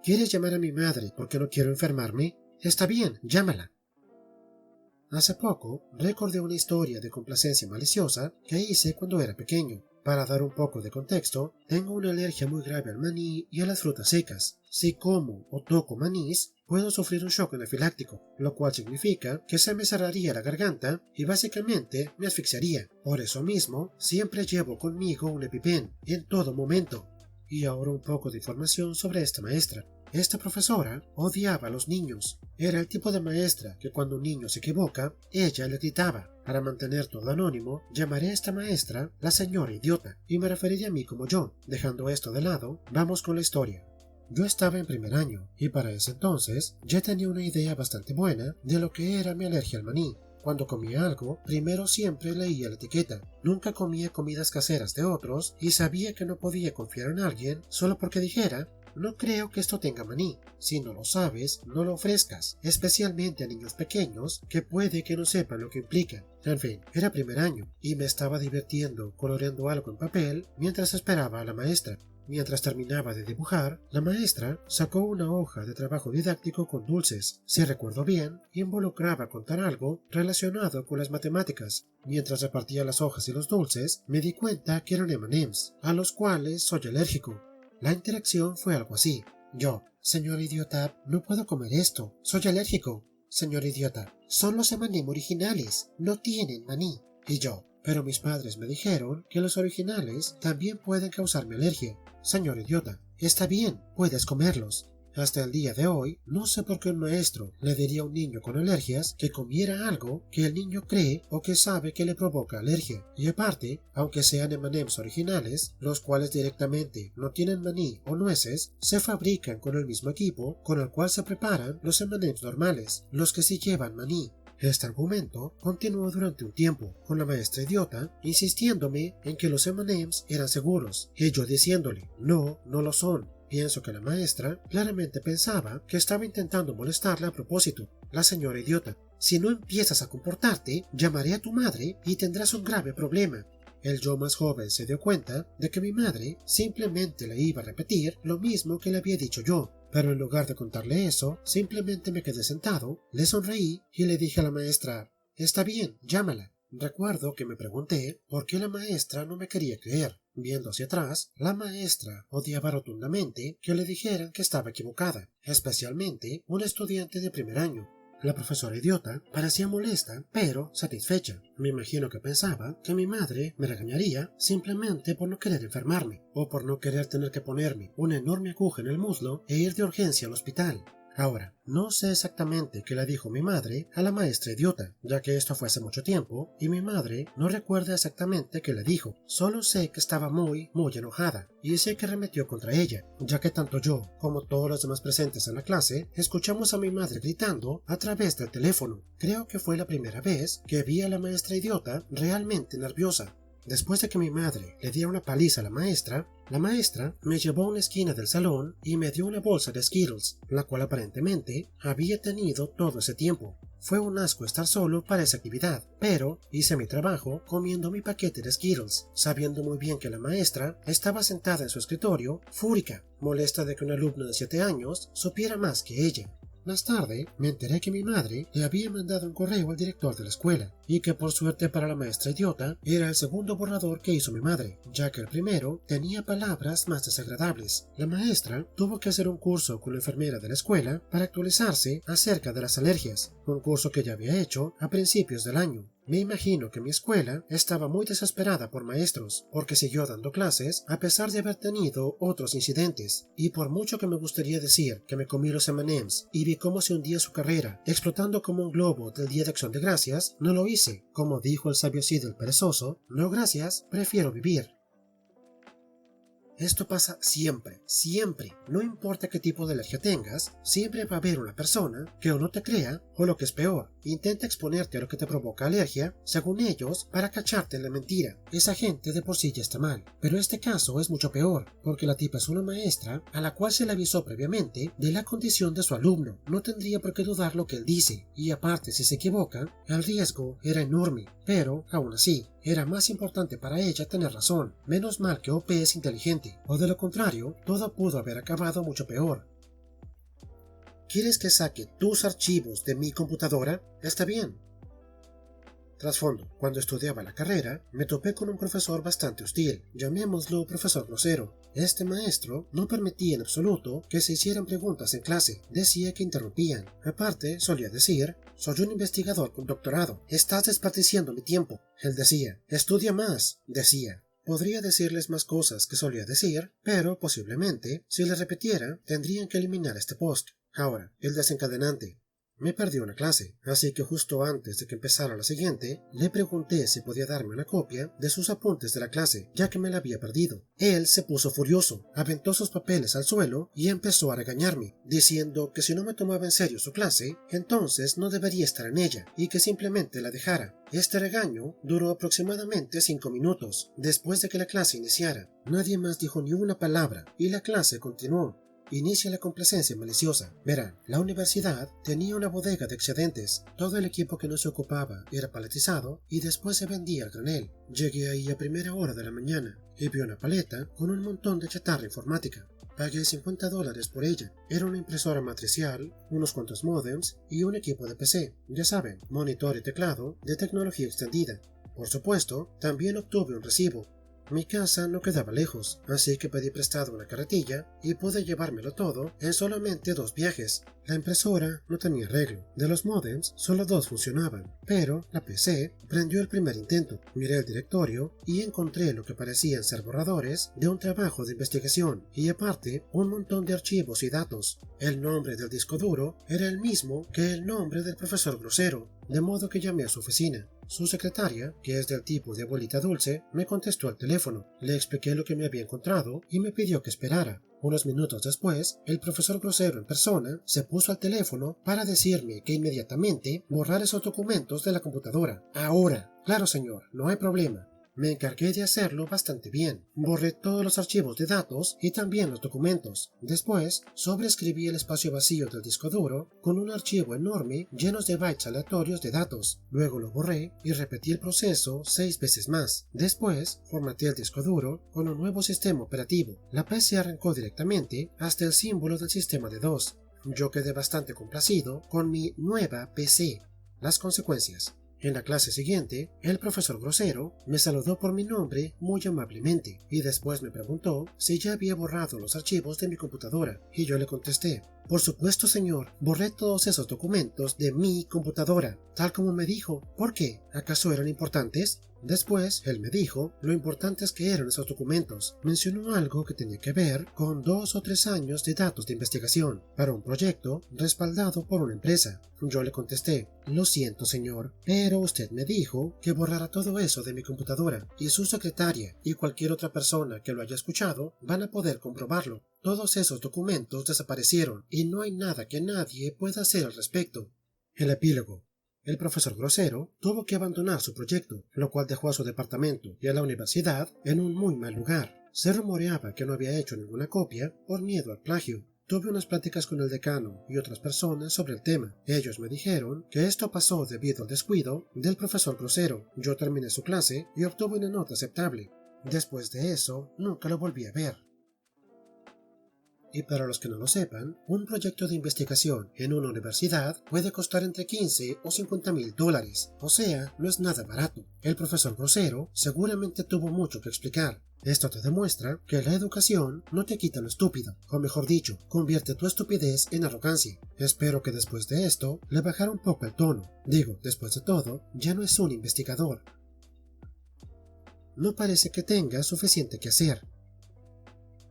¿Quieres llamar a mi madre porque no quiero enfermarme? Está bien, llámala. Hace poco recordé una historia de complacencia maliciosa que hice cuando era pequeño. Para dar un poco de contexto, tengo una alergia muy grave al maní y a las frutas secas. Si como o toco manís, puedo sufrir un shock anafiláctico, lo cual significa que se me cerraría la garganta y básicamente me asfixiaría. Por eso mismo, siempre llevo conmigo un EpiPen en todo momento. Y ahora un poco de información sobre esta maestra. Esta profesora odiaba a los niños. Era el tipo de maestra que cuando un niño se equivoca, ella le gritaba. Para mantener todo anónimo, llamaré a esta maestra la señora idiota, y me referiré a mí como yo. Dejando esto de lado, vamos con la historia. Yo estaba en primer año, y para ese entonces ya tenía una idea bastante buena de lo que era mi alergia al maní. Cuando comía algo, primero siempre leía la etiqueta. Nunca comía comidas caseras de otros y sabía que no podía confiar en alguien solo porque dijera: no creo que esto tenga maní. Si no lo sabes, no lo ofrezcas, especialmente a niños pequeños que puede que no sepan lo que implica. En fin, era primer año y me estaba divirtiendo coloreando algo en papel mientras esperaba a la maestra. Mientras terminaba de dibujar, la maestra sacó una hoja de trabajo didáctico con dulces. Si recuerdo bien, involucraba contar algo relacionado con las matemáticas. Mientras repartía las hojas y los dulces, me di cuenta que eran M&M's, a los cuales soy alérgico. La interacción fue algo así. Yo: señor idiota, no puedo comer esto, soy alérgico. Señor idiota, son los M&M originales, no tienen maní. Y yo: pero mis padres me dijeron que los originales también pueden causarme alergia. Señor idiota, está bien, puedes comerlos. Hasta el día de hoy, no sé por qué un maestro le diría a un niño con alergias que comiera algo que el niño cree o que sabe que le provoca alergia. Y aparte, aunque sean M&M's originales, los cuales directamente no tienen maní o nueces, se fabrican con el mismo equipo con el cual se preparan los M&M's normales, los que sí llevan maní. Este argumento continuó durante un tiempo, con la maestra idiota insistiéndome en que los M&M's eran seguros, y yo diciéndole: no, no lo son. Pienso que la maestra claramente pensaba que estaba intentando molestarla a propósito. La señora idiota: si no empiezas a comportarte, llamaré a tu madre y tendrás un grave problema. El yo más joven se dio cuenta de que mi madre simplemente le iba a repetir lo mismo que le había dicho yo, pero en lugar de contarle eso, simplemente me quedé sentado, le sonreí y le dije a la maestra: está bien, llámala. Recuerdo que me pregunté por qué la maestra no me quería creer. Viendo hacia atrás, la maestra odiaba rotundamente que le dijeran que estaba equivocada, especialmente un estudiante de primer año. La profesora idiota parecía molesta, pero satisfecha. Me imagino que pensaba que mi madre me regañaría simplemente por no querer enfermarme, o por no querer tener que ponerme una enorme aguja en el muslo e ir de urgencia al hospital. Ahora, no sé exactamente qué le dijo mi madre a la maestra idiota, ya que esto fue hace mucho tiempo, y mi madre no recuerda exactamente qué le dijo. Solo sé que estaba muy enojada, y sé que arremetió contra ella, ya que tanto yo como todos los demás presentes en la clase escuchamos a mi madre gritando a través del teléfono. Creo que fue la primera vez que vi a la maestra idiota realmente nerviosa. Después de que mi madre le diera una paliza a la maestra me llevó a una esquina del salón y me dio una bolsa de Skittles, la cual aparentemente había tenido todo ese tiempo. Fue un asco estar solo para esa actividad, pero hice mi trabajo comiendo mi paquete de Skittles, sabiendo muy bien que la maestra estaba sentada en su escritorio, fúrica, molesta de que un alumno de 7 años supiera más que ella. Más tarde, me enteré que mi madre le había mandado un correo al director de la escuela, y que por suerte para la maestra idiota, era el segundo borrador que hizo mi madre, ya que el primero tenía palabras más desagradables. La maestra tuvo que hacer un curso con la enfermera de la escuela para actualizarse acerca de las alergias, un curso que ya había hecho a principios del año. Me imagino que mi escuela estaba muy desesperada por maestros, porque siguió dando clases a pesar de haber tenido otros incidentes, y por mucho que me gustaría decir que me comí los M&M's y vi cómo se hundía su carrera, explotando como un globo del Día de Acción de Gracias, no lo hice. Como dijo el sabio Cid el perezoso: no gracias, prefiero vivir. Esto pasa siempre, siempre. No importa qué tipo de alergia tengas, siempre va a haber una persona que o no te crea, o lo que es peor, intenta exponerte a lo que te provoca alergia, según ellos, para cacharte en la mentira. Esa gente de por sí ya está mal. Pero este caso es mucho peor, porque la tipa es una maestra a la cual se le avisó previamente de la condición de su alumno. No tendría por qué dudar lo que él dice, y aparte si se equivoca, el riesgo era enorme. Pero, aún así, era más importante para ella tener razón. Menos mal que OP es inteligente, o de lo contrario, todo pudo haber acabado mucho peor. ¿Quieres que saque tus archivos de mi computadora? Está bien. Trasfondo: cuando estudiaba la carrera, me topé con un profesor bastante hostil, llamémoslo profesor grosero. Este maestro no permitía en absoluto que se hicieran preguntas en clase, decía que interrumpían. Aparte, solía decir: soy un investigador con doctorado, estás desperdiciando mi tiempo. Él decía: estudia más, decía. Podría decirles más cosas que solía decir, pero posiblemente, si les repitiera, tendrían que eliminar este post. Ahora, el desencadenante. Me perdí una clase, así que justo antes de que empezara la siguiente, le pregunté si podía darme una copia de sus apuntes de la clase, ya que me la había perdido. Él se puso furioso, aventó sus papeles al suelo y empezó a regañarme, diciendo que si no me tomaba en serio su clase, entonces no debería estar en ella, y que simplemente la dejara. Este regaño duró aproximadamente 5 minutos, después de que la clase iniciara. Nadie más dijo ni una palabra, y la clase continuó. Inicia la complacencia maliciosa. Verán, la universidad tenía una bodega de excedentes. Todo el equipo que no se ocupaba era paletizado y después se vendía al granel. Llegué ahí a primera hora de la mañana y vi una paleta con un montón de chatarra informática. Pagué $50 por ella. Era una impresora matricial, unos cuantos módems y un equipo de PC. Ya saben, monitor y teclado de tecnología extendida. Por supuesto, también obtuve un recibo. Mi casa no quedaba lejos, así que pedí prestado una carretilla y pude llevármelo todo en solamente 2 viajes. La impresora no tenía arreglo, de los módems solo 2 funcionaban, pero la PC prendió el primer intento. Miré el directorio y encontré lo que parecían ser borradores de un trabajo de investigación y aparte un montón de archivos y datos. El nombre del disco duro era el mismo que el nombre del profesor grosero, de modo que llamé a su oficina. Su secretaria, que es del tipo de abuelita dulce, me contestó al teléfono. Le expliqué lo que me había encontrado y me pidió que esperara. Unos minutos después, el profesor grosero en persona se puso al teléfono para decirme que inmediatamente borrara esos documentos de la computadora. Ahora. Claro, señor, no hay problema. Me encargué de hacerlo bastante bien. Borré todos los archivos de datos y también los documentos. Después, sobreescribí el espacio vacío del disco duro con un archivo enorme lleno de bytes aleatorios de datos. Luego lo borré y repetí el proceso 6 veces más. Después, formateé el disco duro con un nuevo sistema operativo. La PC arrancó directamente hasta el símbolo del sistema de DOS. Yo quedé bastante complacido con mi nueva PC. Las consecuencias. En la clase siguiente, el profesor grosero me saludó por mi nombre muy amablemente y después me preguntó si ya había borrado los archivos de mi computadora y yo le contesté: por supuesto, señor, borré todos esos documentos de mi computadora, tal como me dijo. ¿Por qué? ¿Acaso eran importantes? Después, él me dijo lo importantes que eran esos documentos. Mencionó algo que tenía que ver con 2 o 3 años de datos de investigación para un proyecto respaldado por una empresa. Yo le contesté: lo siento, señor, pero usted me dijo que borrara todo eso de mi computadora y su secretaria y cualquier otra persona que lo haya escuchado van a poder comprobarlo. Todos esos documentos desaparecieron y no hay nada que nadie pueda hacer al respecto. El epílogo. El profesor grosero tuvo que abandonar su proyecto, lo cual dejó a su departamento y a la universidad en un muy mal lugar. Se rumoreaba que no había hecho ninguna copia por miedo al plagio. Tuve unas pláticas con el decano y otras personas sobre el tema. Ellos me dijeron que esto pasó debido al descuido del profesor grosero. Yo terminé su clase y obtuve una nota aceptable. Después de eso, nunca lo volví a ver. Y para los que no lo sepan, un proyecto de investigación en una universidad puede costar entre 15 o $50,000, o sea, no es nada barato. El profesor grosero seguramente tuvo mucho que explicar. Esto te demuestra que la educación no te quita lo estúpido, o mejor dicho, convierte tu estupidez en arrogancia. Espero que después de esto le bajara un poco el tono. Digo, después de todo, ya no es un investigador. No parece que tenga suficiente que hacer.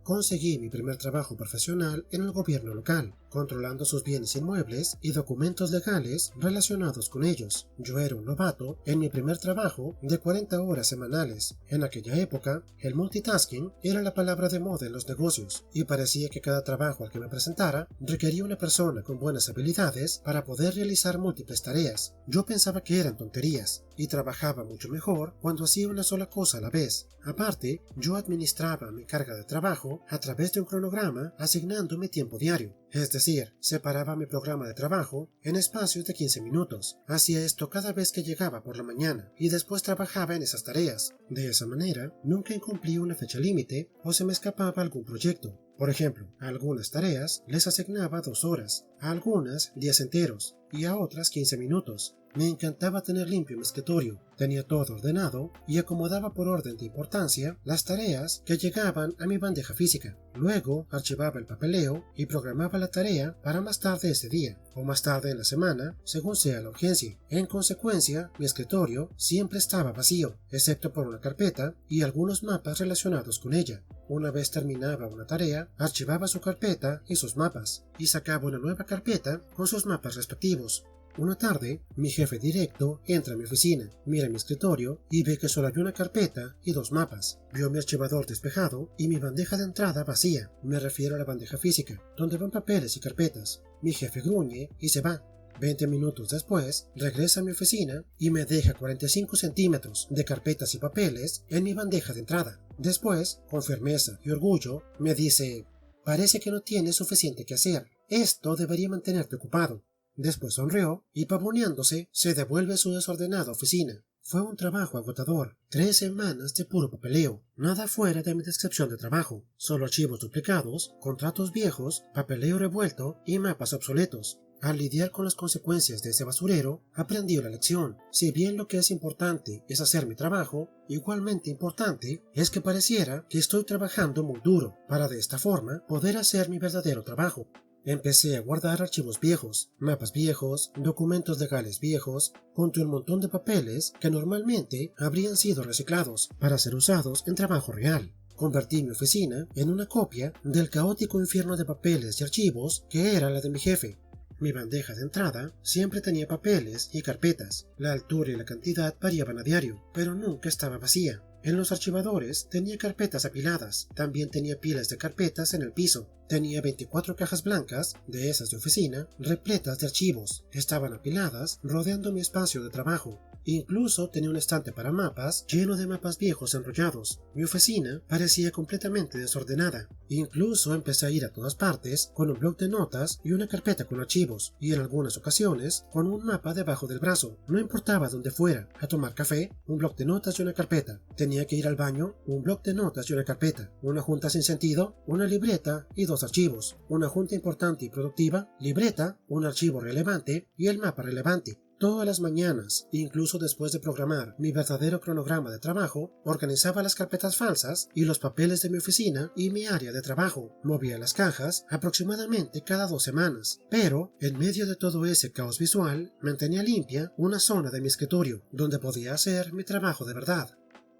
Conseguí mi primer trabajo profesional en el gobierno local, controlando sus bienes inmuebles y documentos legales relacionados con ellos. Yo era un novato en mi primer trabajo de 40 horas semanales. En aquella época, el multitasking era la palabra de moda en los negocios, y parecía que cada trabajo al que me presentara requería una persona con buenas habilidades para poder realizar múltiples tareas. Yo pensaba que eran tonterías, y trabajaba mucho mejor cuando hacía una sola cosa a la vez. Aparte, yo administraba mi carga de trabajo a través de un cronograma asignándome tiempo diario. Es decir, separaba mi programa de trabajo en espacios de 15 minutos. Hacía esto cada vez que llegaba por la mañana y después trabajaba en esas tareas. De esa manera, nunca incumplí una fecha límite o se me escapaba algún proyecto. Por ejemplo, a algunas tareas les asignaba 2 horas, a algunas 10 enteros y a otras 15 minutos. Me encantaba tener limpio mi escritorio, tenía todo ordenado y acomodaba por orden de importancia las tareas que llegaban a mi bandeja física. Luego archivaba el papeleo y programaba la tarea para más tarde ese día, o más tarde en la semana, según sea la urgencia. En consecuencia, mi escritorio siempre estaba vacío, excepto por una carpeta y algunos mapas relacionados con ella. Una vez terminaba una tarea, archivaba su carpeta y sus mapas, y sacaba una nueva carpeta con sus mapas respectivos. Una tarde, mi jefe directo entra a mi oficina, mira mi escritorio y ve que solo hay una carpeta y 2 mapas. Vio mi archivador despejado y mi bandeja de entrada vacía. Me refiero a la bandeja física, donde van papeles y carpetas. Mi jefe gruñe y se va. 20 minutos después, regresa a mi oficina y me deja 45 centímetros de carpetas y papeles en mi bandeja de entrada. Después, con firmeza y orgullo, me dice: «Parece que no tienes suficiente que hacer. Esto debería mantenerte ocupado». Después sonrió y, pavoneándose, se devuelve a su desordenada oficina. Fue un trabajo agotador, 3 semanas de puro papeleo, nada fuera de mi descripción de trabajo, solo archivos duplicados, contratos viejos, papeleo revuelto y mapas obsoletos. Al lidiar con las consecuencias de ese basurero, aprendí la lección. Si bien lo que es importante es hacer mi trabajo, igualmente importante es que pareciera que estoy trabajando muy duro, para de esta forma poder hacer mi verdadero trabajo. Empecé a guardar archivos viejos, mapas viejos, documentos legales viejos, junto a un montón de papeles que normalmente habrían sido reciclados para ser usados en trabajo real. Convertí mi oficina en una copia del caótico infierno de papeles y archivos que era la de mi jefe. Mi bandeja de entrada siempre tenía papeles y carpetas. La altura y la cantidad variaban a diario, pero nunca estaba vacía. En los archivadores tenía carpetas apiladas, también tenía pilas de carpetas en el piso. Tenía 24 cajas blancas, de esas de oficina, repletas de archivos. Estaban apiladas rodeando mi espacio de trabajo. Incluso tenía un estante para mapas lleno de mapas viejos enrollados. Mi oficina parecía completamente desordenada. Incluso empecé a ir a todas partes con un bloc de notas y una carpeta con archivos, y en algunas ocasiones con un mapa debajo del brazo. No importaba dónde fuera, a tomar café, un bloc de notas y una carpeta. Tenía que ir al baño, un bloc de notas y una carpeta. Una junta sin sentido, una libreta y 2 archivos. Una junta importante y productiva, libreta, un archivo relevante y el mapa relevante. Todas las mañanas, incluso después de programar mi verdadero cronograma de trabajo, organizaba las carpetas falsas y los papeles de mi oficina y mi área de trabajo. Movía las cajas aproximadamente cada 2 semanas, pero en medio de todo ese caos visual, mantenía limpia una zona de mi escritorio donde podía hacer mi trabajo de verdad.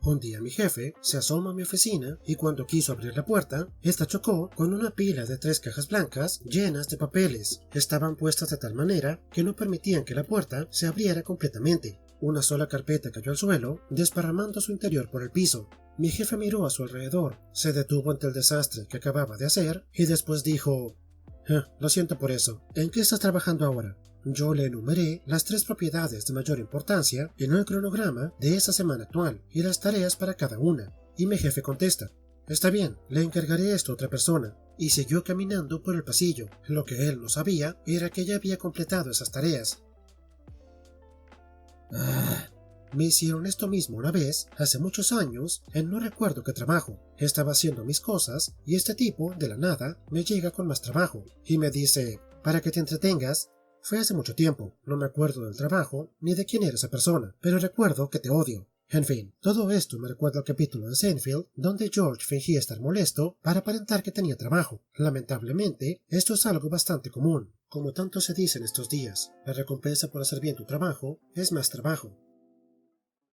Un día mi jefe se asoma a mi oficina y cuando quiso abrir la puerta, esta chocó con una pila de 3 cajas blancas llenas de papeles. Estaban puestas de tal manera que no permitían que la puerta se abriera completamente. Una sola carpeta cayó al suelo, desparramando su interior por el piso. Mi jefe miró a su alrededor, se detuvo ante el desastre que acababa de hacer y después dijo: «Lo siento por eso. ¿En qué estás trabajando ahora?». Yo le enumeré las 3 propiedades de mayor importancia en el cronograma de esa semana actual y las tareas para cada una, y mi jefe contesta: «Está bien, le encargaré esto a otra persona», y siguió caminando por el pasillo. Lo que él no sabía era que ya había completado esas tareas. Me hicieron esto mismo una vez, hace muchos años, en no recuerdo qué trabajo. Estaba haciendo mis cosas y este tipo, de la nada, me llega con más trabajo y me dice: «Para que te entretengas». Fue hace mucho tiempo, no me acuerdo del trabajo ni de quién era esa persona, pero recuerdo que te odio. En fin, todo esto me recuerda al capítulo de Seinfeld, donde George fingía estar molesto para aparentar que tenía trabajo. Lamentablemente, esto es algo bastante común. Como tanto se dice en estos días, la recompensa por hacer bien tu trabajo es más trabajo.